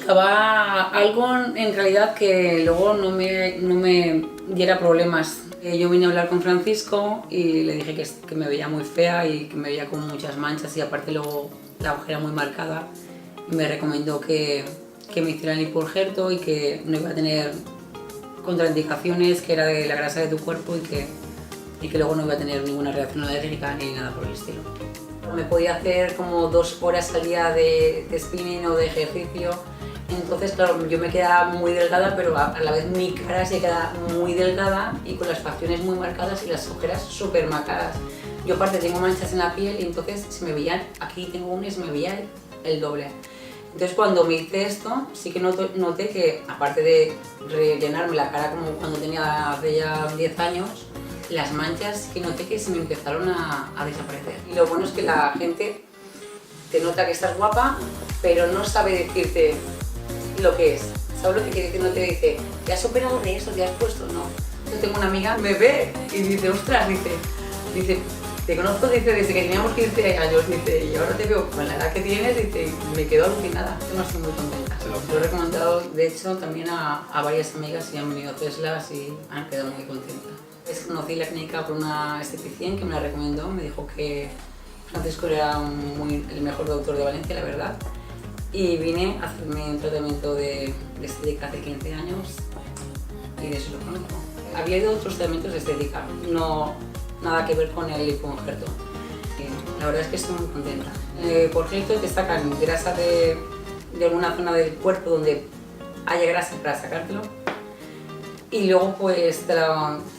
Buscaba algo en realidad que luego no me diera problemas. Yo vine a hablar con Francisco y le dije que me veía muy fea y que me veía con muchas manchas y aparte luego la ojera muy marcada. Y me recomendó que me hiciera el lipoinjerto y que no iba a tener contraindicaciones, que era de la grasa de tu cuerpo y que luego no iba a tener ninguna reacción alérgica ni nada por el estilo. Me podía hacer como 2 horas al día de spinning o de ejercicio. Entonces, claro, yo me quedaba muy delgada, pero a la vez mi cara se queda muy delgada y con las facciones muy marcadas y las ojeras súper marcadas. Yo aparte tengo manchas en la piel y entonces se me veían, aquí tengo una y se me veía el doble. Entonces cuando me hice esto, sí que noté que aparte de rellenarme la cara como cuando tenía hace ya 10 años, las manchas sí que noté que se me empezaron a desaparecer. Y lo bueno es que la gente te nota que estás guapa, pero no sabe decirte lo que es. ¿Sabes lo que quiere decir? No te dice, ¿te has operado de eso? ¿Te has puesto? No. Yo tengo una amiga, me ve y dice, ostras, dice, te conozco desde que teníamos 15 años, dice, y ahora te veo con la edad que tienes, dice, me quedo alucinada. Yo no estoy muy contenta. Lo he recomendado, de hecho, también a varias amigas y han venido Teslas y han quedado muy contentas. Conocí la clínica por una esteticien que me la recomendó, me dijo que Francisco era el mejor doctor de Valencia, la verdad. Y vine a hacerme un tratamiento de estética hace 15 años y de eso lo conozco. Había ido a otros tratamientos de estética, no nada que ver con el lipoinjerto. La verdad es que estoy muy contenta. Por ejemplo, te sacan grasa de alguna zona del cuerpo donde haya grasa para sacártelo y luego pues te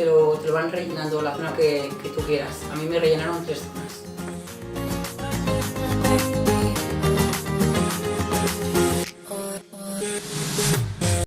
lo van rellenando la zona que tú quieras. A mí me rellenaron 3 zonas.